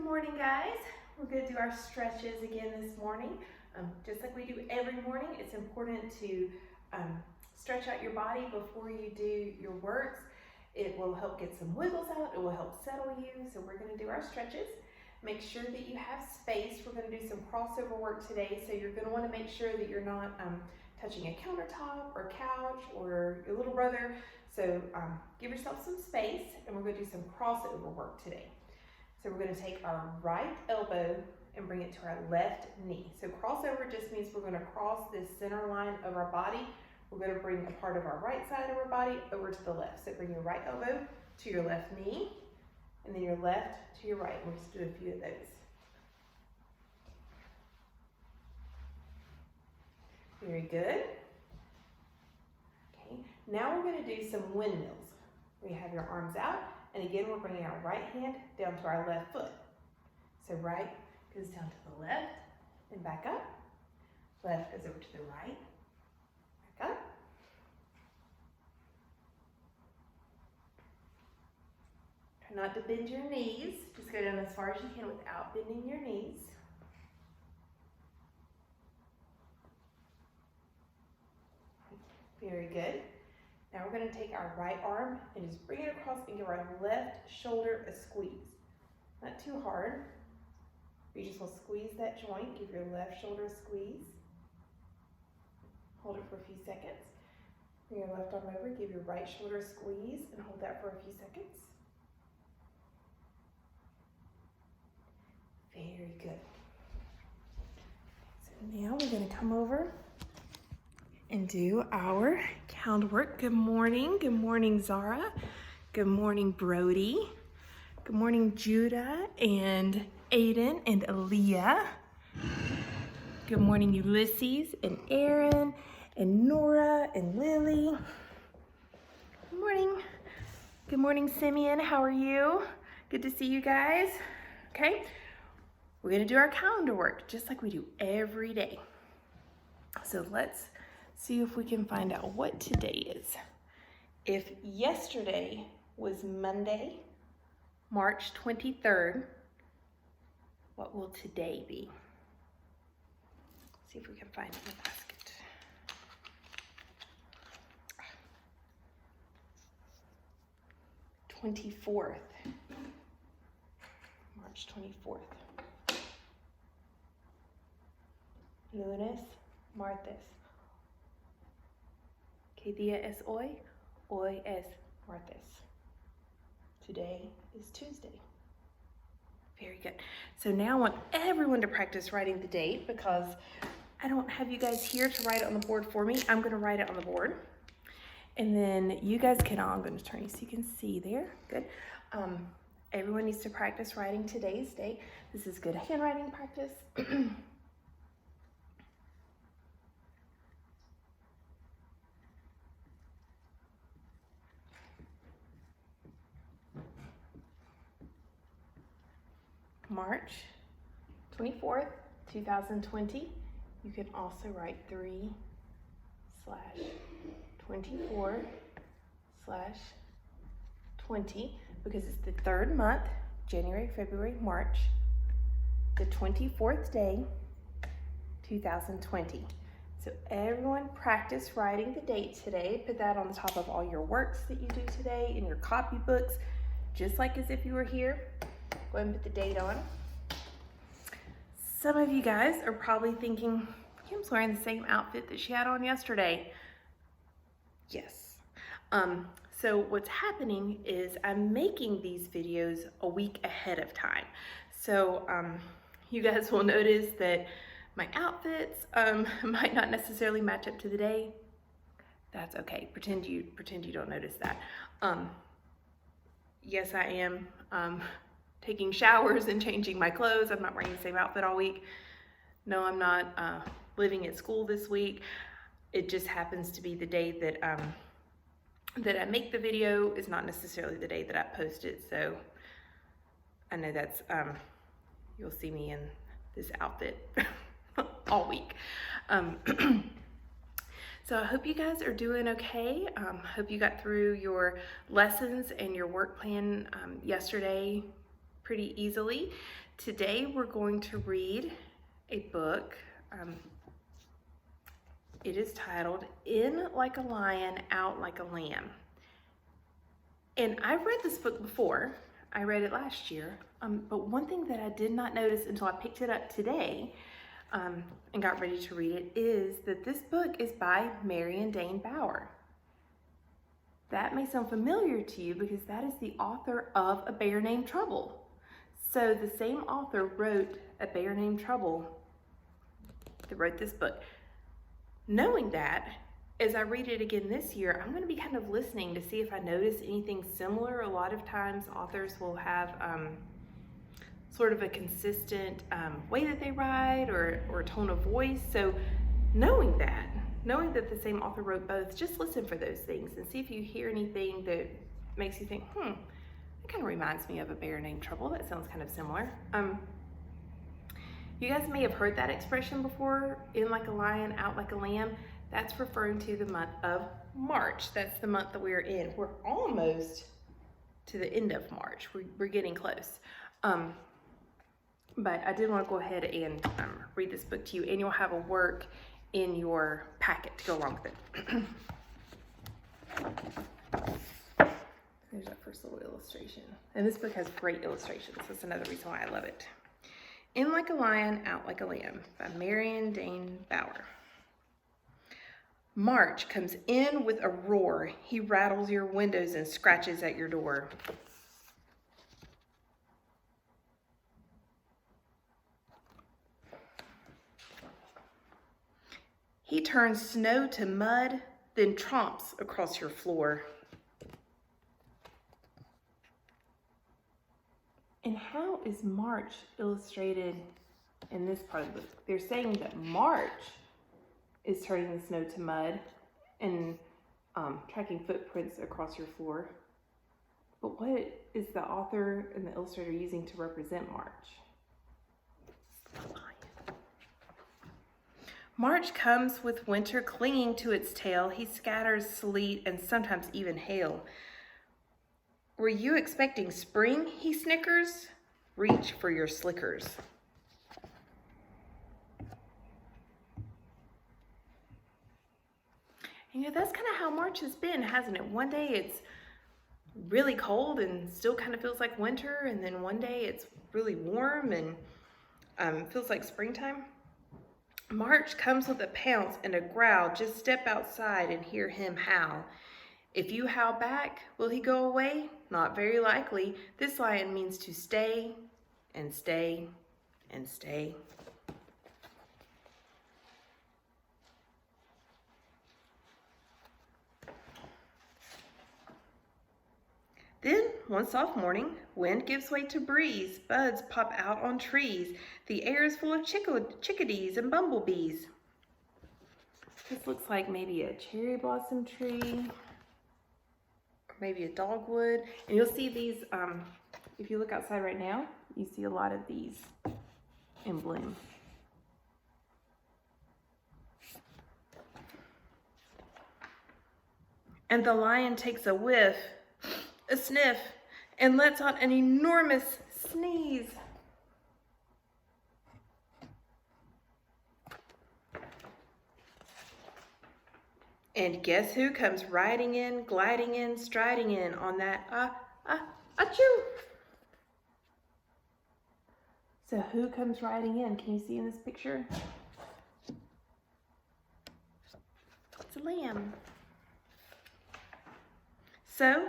morning, guys. We're going to do our stretches again this morning. Just like we do every morning, it's important to stretch out your body before you do your works. It will help get some wiggles out. It will help settle you. So we're going to do our stretches. Make sure that you have space. We're going to do some crossover work today. So you're going to want to make sure that you're not touching a countertop or couch or your little brother. So give yourself some space, and we're going to do some crossover work today. So we're going to take our right elbow and bring it to our left knee. So crossover just means we're going to cross this center line of our body. We're going to bring a part of our right side of our body over to the left. So bring your right elbow to your left knee, and then your left to your right. We'll just do a few of those. Very good. Okay, now we're going to do some windmills. We have your arms out, and again, we're bringing our right hand down to our left foot. So right goes down to the left and back up. Left goes over to the right, back up. Try not to bend your knees. Just go down as far as you can without bending your knees. Very good. Now we're going to take our right arm and just bring it across and give our left shoulder a squeeze. Not too hard. You just will squeeze that joint. Give your left shoulder a squeeze. Hold it for a few seconds. Bring your left arm over, give your right shoulder a squeeze, and hold that for a few seconds. Very good. So now we're going to come over and do our count work. Good morning, Zara. Good morning, Brody. Good morning, Judah and Aiden and Aaliyah. Good morning, Ulysses and Aaron and Nora and Lily. Good morning. Good morning, Simeon. How are you? Good to see you guys. Okay, we're gonna do our calendar work just like we do every day. So let's see if we can find out what today is. If yesterday was Monday, March 23rd, what will today be? See if we can find it in the basket. March 24th. Lunes, martes. ¿Qué día es hoy? Hoy es martes. Today is Tuesday. Very good. So now I want everyone to practice writing the date because I don't have you guys here to write it on the board for me. I'm going to write it on the board. And then you guys can, I'm going to turn you so you can see there. Good. Everyone needs to practice writing today's date. This is good handwriting practice. March 24th, 2020. You can also write 3/24/20 because it's the third month, January, February, March, the 24th day, 2020. So everyone practice writing the date today. Put that on the top of all your works that you do today in your copybooks, just like as if you were here. Go ahead and put the date on. Some of you guys are probably thinking, Kim's wearing the same outfit that she had on yesterday. Yes. So what's happening is I'm making these videos a week ahead of time. So you guys will notice that my outfits might not necessarily match up to the day. That's okay. Pretend you don't notice that. Yes, I am taking showers and changing my clothes. I'm not wearing the same outfit all week. No, I'm not living at school this week. It just happens to be the day that that I make the video is not necessarily the day that I post it. So I know that's, you'll see me in this outfit all week. So I hope you guys are doing okay. Hope you got through your lessons and your work plan yesterday pretty easily. Today we're going to read a book. It is titled In Like a Lion, Out Like a Lamb. And I've read this book before. I read it last year. But one thing that I did not notice until I picked it up today and got ready to read it is that this book is by Marion Dane Bower. That may sound familiar to you because that is the author of A Bear Named Trouble. So the same author wrote A Bear Named Trouble that wrote this book. Knowing that, as I read it again this year, I'm going to be kind of listening to see if I notice anything similar. A lot of times authors will have sort of a consistent way that they write or tone of voice. So knowing that the same author wrote both, just listen for those things and see if you hear anything that makes you think, that kind of reminds me of A Bear Named Trouble. That sounds kind of similar. You guys may have heard that expression before, in like a lion, out like a lamb. That's referring to the month of March. That's the month that we're in. We're almost to the end of March. We're getting close. But I did want to go ahead and read this book to you, and you'll have a work in your packet to go along with it. There's that first little illustration. And this book has great illustrations. That's another reason why I love it. In Like a Lion, Out Like a Lamb by Marion Dane Bower. March comes in with a roar. He rattles your windows and scratches at your door. He turns snow to mud, then tromps across your floor. And how is March illustrated in this part of the book? They're saying that March is turning the snow to mud and tracking footprints across your floor. But what is the author and the illustrator using to represent March? March comes with winter clinging to its tail. He scatters sleet and sometimes even hail. Were you expecting spring? He snickers. Reach for your slickers. And that's kind of how March has been, hasn't it? One day it's really cold and still kind of feels like winter, and then one day it's really warm and feels like springtime. March comes with a pounce and a growl. Just step outside and hear him howl. If you howl back, will he go away? Not very likely. This lion means to stay and stay and stay. Then, one soft morning, wind gives way to breeze. Buds pop out on trees. The air is full of chickadees and bumblebees. This looks like maybe a cherry blossom tree. Maybe a dogwood. And you'll see these, if you look outside right now, you see a lot of these in bloom. And the lion takes a whiff, a sniff, and lets out an enormous sneeze. And guess who comes riding in, gliding in, striding in on that achoo. So who comes riding in? Can you see in this picture? It's a lamb. So,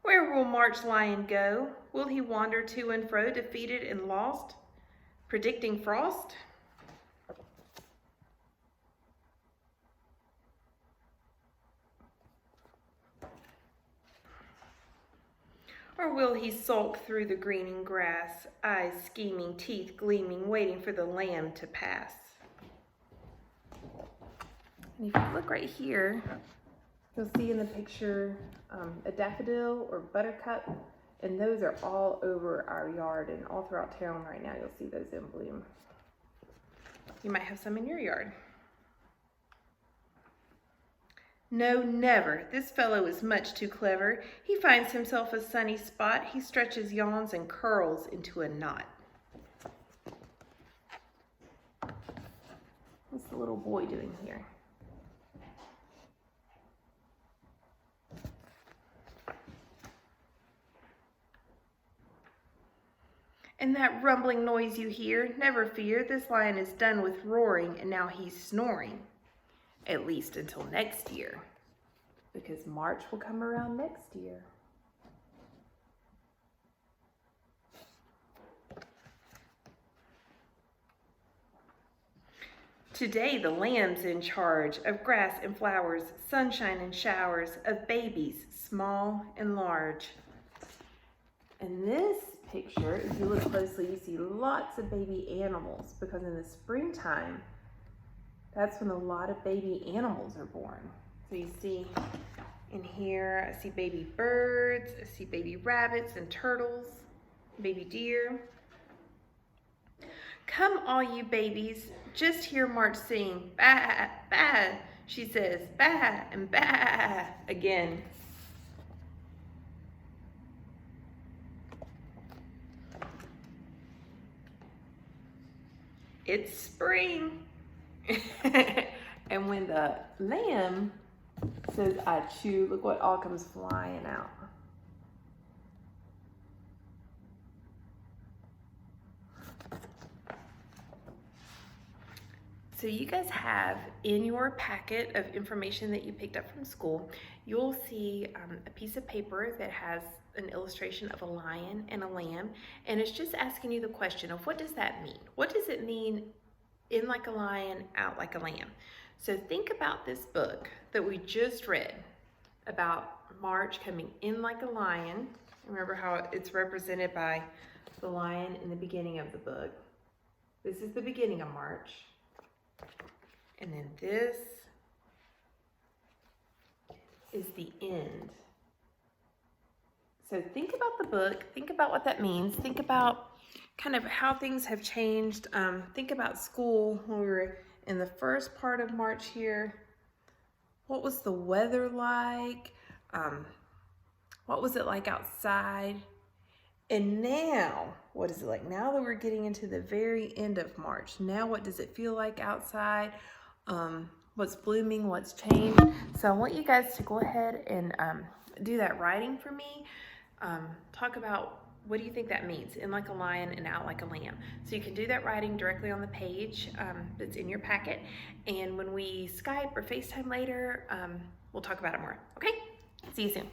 where will March Lion go? Will he wander to and fro, defeated and lost, predicting frost? Or will he sulk through the greening grass, eyes scheming, teeth gleaming, waiting for the lamb to pass? And if you look right here, you'll see in the picture a daffodil or buttercup, and those are all over our yard and all throughout town right now. You'll see those in bloom. You might have some in your yard. No, never. This fellow is much too clever. He finds himself a sunny spot. He stretches, yawns, and curls into a knot. What's the little boy doing here? And that rumbling noise you hear, never fear, this lion is done with roaring and now he's snoring. At least until next year, because March will come around next year. Today the lamb's in charge of grass and flowers, sunshine and showers, of babies, small and large. In this picture, if you look closely, you see lots of baby animals, because in the springtime, that's when a lot of baby animals are born. So you see in here, I see baby birds, I see baby rabbits and turtles, baby deer. Come all you babies, just hear March sing, bah, bah. She says, bah and bah again. It's spring. And when the lamb says, I chew, look what all comes flying out. So you guys have in your packet of information that you picked up from school, you'll see a piece of paper that has an illustration of a lion and a lamb, and it's just asking you the question of what does that mean? What does it mean in like a lion, out like a lamb? So think about this book that we just read about March coming in like a lion. Remember how it's represented by the lion in the beginning of the book. This is the beginning of March. And then this is the end. So think about the book, think about what that means, think about kind of how things have changed. Think about school when we were in the first part of March here. What was the weather like? What was it like outside? And now, what is it like? Now that we're getting into the very end of March, now what does it feel like outside? What's blooming, what's changed? So I want you guys to go ahead and do that writing for me. Talk about what do you think that means, in like a lion and out like a lamb. So you can do that writing directly on the page that's in your packet. And when we Skype or FaceTime later, we'll talk about it more. Okay? See you soon.